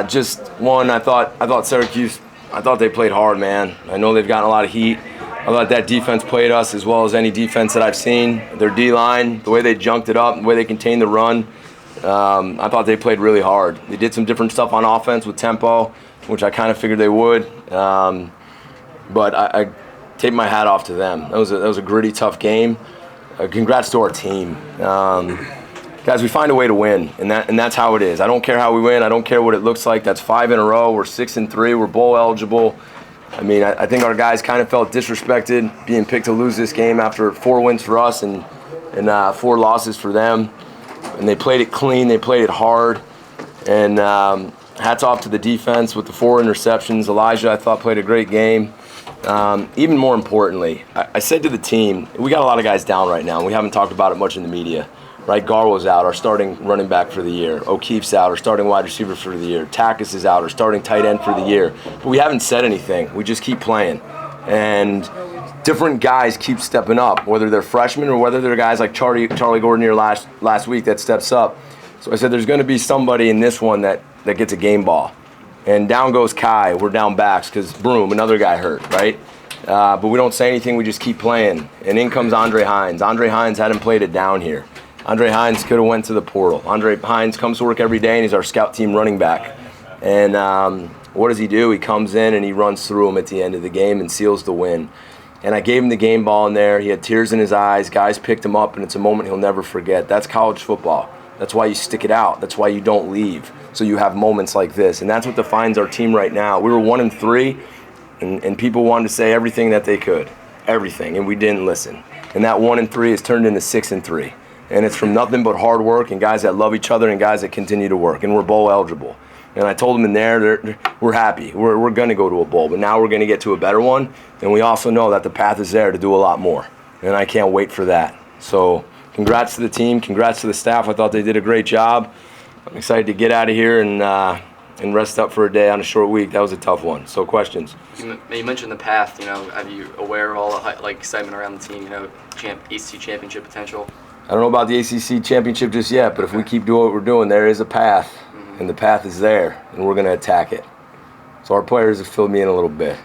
Just one, I thought Syracuse, I thought they played hard, man. I know they've gotten a lot of heat. I thought that defense played us as well as any defense that I've seen. Their D-line, the way they junked it up, the way they contained the run, I thought they played really hard. They did some different stuff on offense with tempo, which I kind of figured they would. But I take my hat off to them. That was a gritty, tough game. Congrats to our team. Guys, we find a way to win, and that's how it is. I don't care how we win. I don't care what it looks like. That's 5 in a row. We're 6-3. We're bowl eligible. I mean, I think our guys kind of felt disrespected being picked to lose this game after 4 wins for us and 4 losses for them. And they played it clean. They played it hard. And hats off to the defense with the 4 interceptions. Elijah, I thought, played a great game. Even more importantly, I said to the team, we got a lot of guys down right now, and we haven't talked about it much in the media. Right, Garwo's out, our starting running back for the year. O'Keefe's out, our starting wide receiver for the year. Takis is out, our starting tight end for the year. But we haven't said anything. We just keep playing. And different guys keep stepping up, whether they're freshmen or whether they're guys like Charlie Gordon here last week that steps up. So I said there's going to be somebody in this one that gets a game ball. And down goes Kai. We're down backs because Broom, another guy hurt, right? But we don't say anything. We just keep playing. And in comes Andre Hines. Andre Hines hadn't played it down here. Andre Hines could have went to the portal. Andre Hines comes to work every day, and he's our scout team running back. And what does he do? He comes in and he runs through him at the end of the game and seals the win. And I gave him the game ball in there. He had tears in his eyes. Guys picked him up, and it's a moment he'll never forget. That's college football. That's why you stick it out. That's why you don't leave. So you have moments like this. And that's what defines our team right now. We were 1-3, and people wanted to say everything that they could. Everything. And we didn't listen. And that 1-3 has turned into 6-3. And it's from nothing but hard work and guys that love each other and guys that continue to work. And we're bowl eligible. And I told them in there, we're happy. We're going to go to a bowl, but now we're going to get to a better one. And we also know that the path is there to do a lot more. And I can't wait for that. So congrats to the team. Congrats to the staff. I thought they did a great job. I'm excited to get out of here and rest up for a day on a short week. That was a tough one. So questions? You mentioned the path. Are you aware of all the excitement around the team? ACC championship potential. I don't know about the ACC championship just yet, but if we keep doing what we're doing, there is a path, and the path is there, and we're going to attack it. So our players have filled me in a little bit.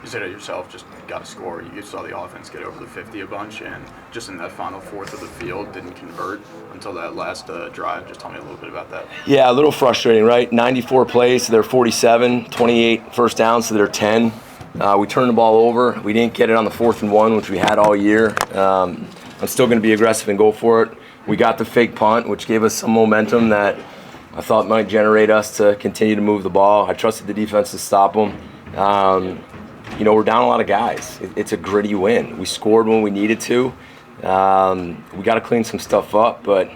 You said it yourself, just got a score. You saw the offense get over the 50 a bunch, and just in that final fourth of the field, didn't convert until that last drive. Just tell me a little bit about that. Yeah, a little frustrating, right? 94 plays, so they're 47, 28 first downs, so they're 10. We turned the ball over. We didn't get it on the 4th and 1, which we had all year. I'm still going to be aggressive and go for it. We got the fake punt, which gave us some momentum that I thought might generate us to continue to move the ball. I trusted the defense to stop them. We're down a lot of guys. It's a gritty win. We scored when we needed to. We got to clean some stuff up, but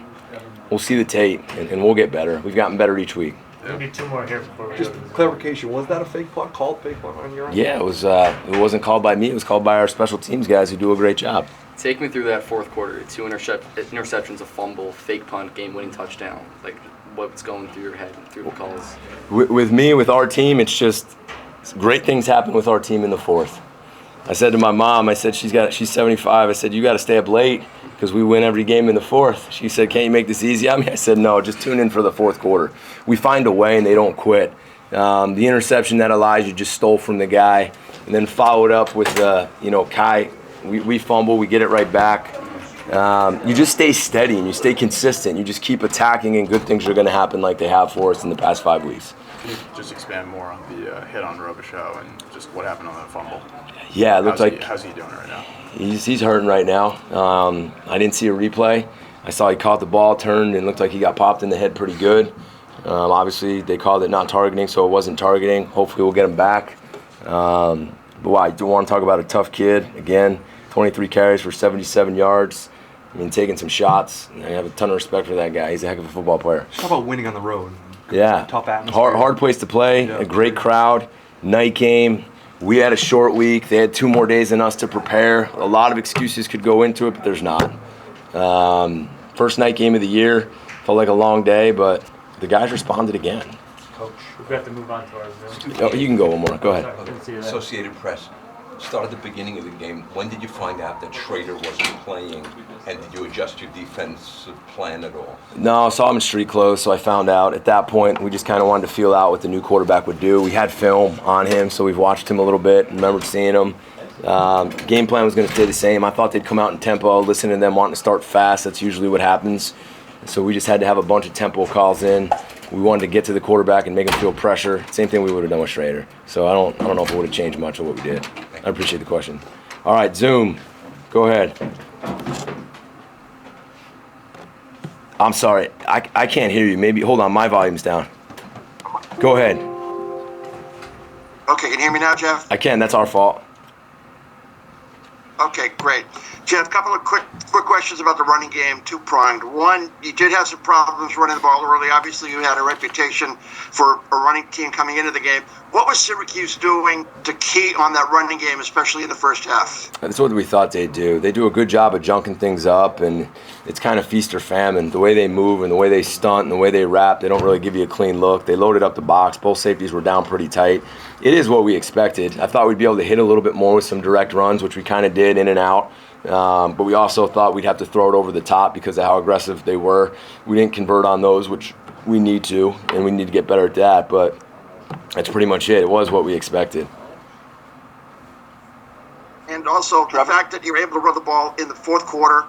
we'll see the tape, and we'll get better. We've gotten better each week. We'll get 2 more here before we Just clarification, was that a fake punt, called fake punt on your end? Yeah, it was. It wasn't called by me. It was called by our special teams guys who do a great job. Take me through that fourth quarter. 2 interceptions, a fumble, fake punt, game-winning touchdown. What's going through your head through the calls? With me, with our team, it's just great things happen with our team in the fourth. I said to my mom, I said she's 75. I said you got to stay up late because we win every game in the fourth. She said, "Can't you make this easy on me?" I said, "No, just tune in for the fourth quarter. We find a way and they don't quit." The interception that Elijah just stole from the guy, and then followed up with Kai. We fumble, we get it right back. You just stay steady and you stay consistent. You just keep attacking, and good things are going to happen like they have for us in the past 5 weeks. Can you just expand more on the hit on Robichaux and just what happened on that fumble? Yeah, it looked how's he doing right now? He's hurting right now. I didn't see a replay. I saw he caught the ball, turned, and looked like he got popped in the head pretty good. Obviously, they called it not targeting, so it wasn't targeting. Hopefully, we'll get him back. But I do want to talk about a tough kid. Again, 23 carries for 77 yards. Taking some shots. I have a ton of respect for that guy. He's a heck of a football player. Talk about winning on the road. Yeah. Tough atmosphere. Hard place to play. Yeah. A great crowd. Night game. We had a short week. They had 2 more days than us to prepare. A lot of excuses could go into it, but there's not. First night game of the year. Felt like a long day, but the guys responded again. Coach, we have to move on to our Zoom. Oh, you can go one more. Go ahead. Associated Press. start at the beginning of the game. When did you find out that Schrader wasn't playing, and did you adjust your defensive plan at all? No, I saw him in street clothes, so I found out. At that point, we just kind of wanted to feel out what the new quarterback would do. We had film on him, so we've watched him a little bit, remembered seeing him. Game plan was going to stay the same. I thought they'd come out in tempo, listening to them wanting to start fast. That's usually what happens. So we just had to have a bunch of tempo calls in. We wanted to get to the quarterback and make him feel pressure. Same thing we would have done with Schrader. So I don't know if it would have changed much of what we did. I appreciate the question. All right, Zoom, go ahead. I'm sorry, I can't hear you. Maybe, hold on, my volume's down. Go ahead. Okay, can you hear me now, Jeff? I can, that's our fault. Okay, great. Jeff, a couple of quick questions about the running game, two-pronged. One, you did have some problems running the ball early. Obviously, you had a reputation for a running team coming into the game. What was Syracuse doing to key on that running game, especially in the first half? That's what we thought they'd do. They do a good job of junking things up, and it's kind of feast or famine. The way they move and the way they stunt and the way they wrap, they don't really give you a clean look. They loaded up the box. Both safeties were down pretty tight. It is what we expected. I thought we'd be able to hit a little bit more with some direct runs, which we kind of did in and out. But we also thought we'd have to throw it over the top because of how aggressive they were. We didn't convert on those, which we need to, and we need to get better at that. But that's pretty much it. It was what we expected. And also, the fact that you were able to run the ball in the fourth quarter,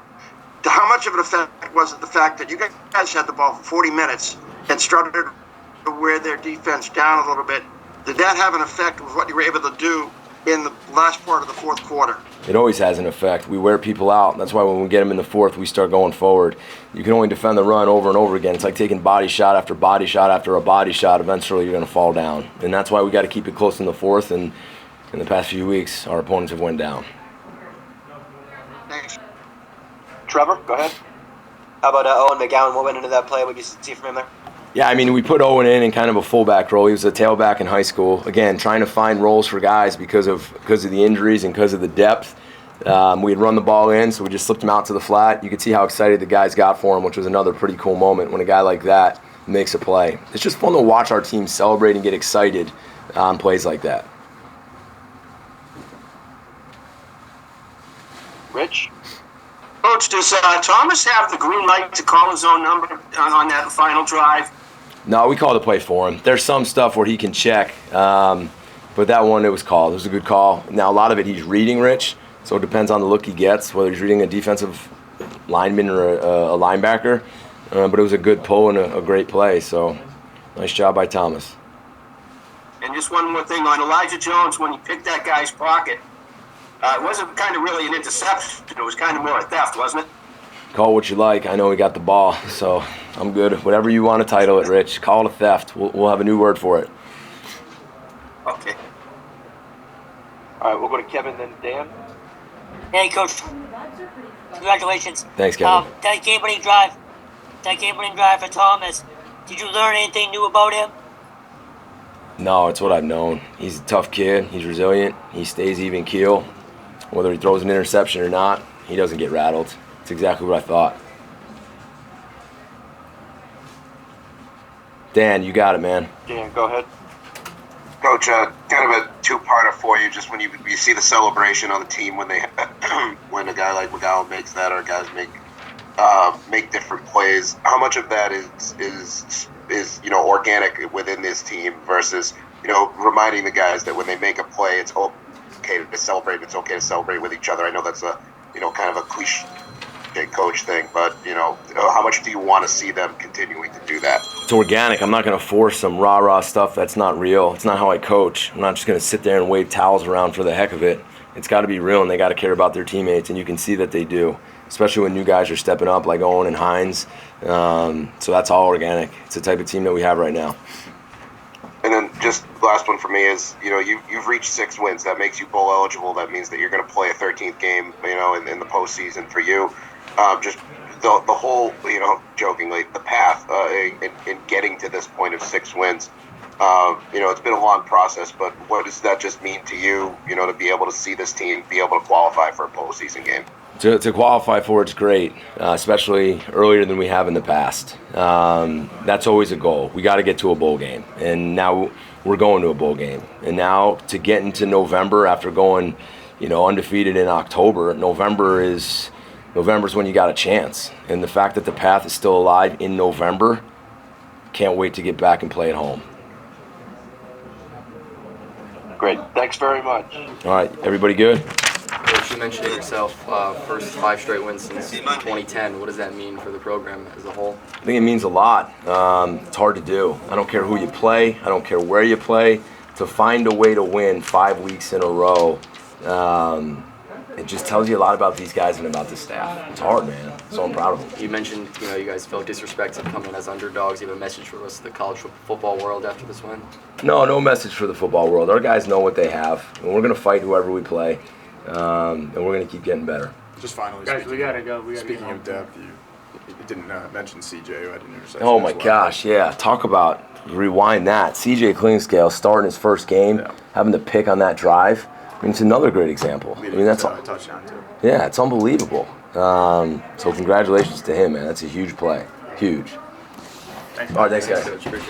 how much of an effect was it the fact that you guys had the ball for 40 minutes and started to wear their defense down a little bit? Did that have an effect with what you were able to do in the last part of the fourth quarter? It always has an effect. We wear people out. That's why when we get them in the fourth, we start going forward. You can only defend the run over and over again. It's like taking body shot after body shot after a body shot. Eventually, you're going to fall down. And that's why we got to keep it close in the fourth. And in the past few weeks, our opponents have went down. Thanks. Trevor, go ahead. How about Owen McGowan? What went into that play? What did you see from him there? Yeah, I mean, we put Owen in kind of a fullback role. He was a tailback in high school. Again, trying to find roles for guys because of the injuries and because of the depth. We had run the ball in, so we just slipped him out to the flat. You could see how excited the guys got for him, which was another pretty cool moment when a guy like that makes a play. It's just fun to watch our team celebrate and get excited on plays like that. Rich? Coach, does Thomas have the green light to call his own number on that final drive? No, we called the play for him. There's some stuff where he can check, but that one, it was called. It was a good call. Now, a lot of it he's reading, Rich, so it depends on the look he gets, whether he's reading a defensive lineman or a linebacker. But it was a good pull and a great play, so nice job by Thomas. And just one more thing on Elijah Jones, when he picked that guy's pocket, it wasn't kind of really an interception. It was kind of more a theft, wasn't it? Call what you like. I know we got the ball, so I'm good. Whatever you want to title it, Rich. Call it a theft. We'll have a new word for it. Okay. All right, we'll go to Kevin, then Dan. Hey, Coach. Congratulations. Thanks, Kevin. That game-winning drive for Thomas. Did you learn anything new about him? No, it's what I've known. He's a tough kid. He's resilient. He stays even keel. Whether he throws an interception or not, he doesn't get rattled. It's exactly what I thought. Dan, you got it, man. Dan, go ahead. Coach, kind of a two-parter for you. Just when you see the celebration on the team when they when a guy like McGowan makes that, or guys make different plays. How much of that is organic within this team versus reminding the guys that when they make a play, it's okay to celebrate. It's okay to celebrate with each other. I know that's a kind of a cliche coach thing, but how much do you want to see them continuing to do that? It's organic. I'm not going to force some rah-rah stuff that's not real. It's not how I coach. I'm not just going to sit there and wave towels around for the heck of it. It's got to be real, and they got to care about their teammates, and you can see that they do, especially when new guys are stepping up like Owen and Hines. So that's all organic. It's the type of team that we have right now. And then just last one for me is, you've reached 6 wins. That makes you bowl eligible. That means that you're going to play a 13th game, in the postseason for you. Just the whole, jokingly, the path in getting to this point of 6 wins. It's been a long process, but what does that just mean to you, to be able to see this team be able to qualify for a postseason game? To qualify for it's great, especially earlier than we have in the past. That's always a goal. We got to get to a bowl game, and now we're going to a bowl game. And now to get into November after going, undefeated in October, November's when you got a chance. And the fact that the path is still alive in November, can't wait to get back and play at home. Great. Thanks very much. All right, everybody good? Coach, you mentioned it yourself, first 5 straight wins since 2010. What does that mean for the program as a whole? I think it means a lot. It's hard to do. I don't care who you play. I don't care where you play. To find a way to win 5 weeks in a row, it just tells you a lot about these guys and about the staff. It's hard, man. So I'm proud of them. You mentioned, you guys felt disrespected coming as underdogs. You have a message for us, the college football world, after this win? No message for the football world. Our guys know what they have, and we're going to fight whoever we play, and we're going to keep getting better. Just finally, guys, we gotta go. Speaking of depth, you didn't mention CJ, who had an interception. Oh my as well. gosh, yeah. Talk about rewind that. CJ Clingscale starting his first game, having the pick on that drive. I mean, it's another great example. That's a touchdown too. Yeah, it's unbelievable. So congratulations to him, man. That's a huge play. Huge. Thanks. All right, thanks, guys. Coach, appreciate it.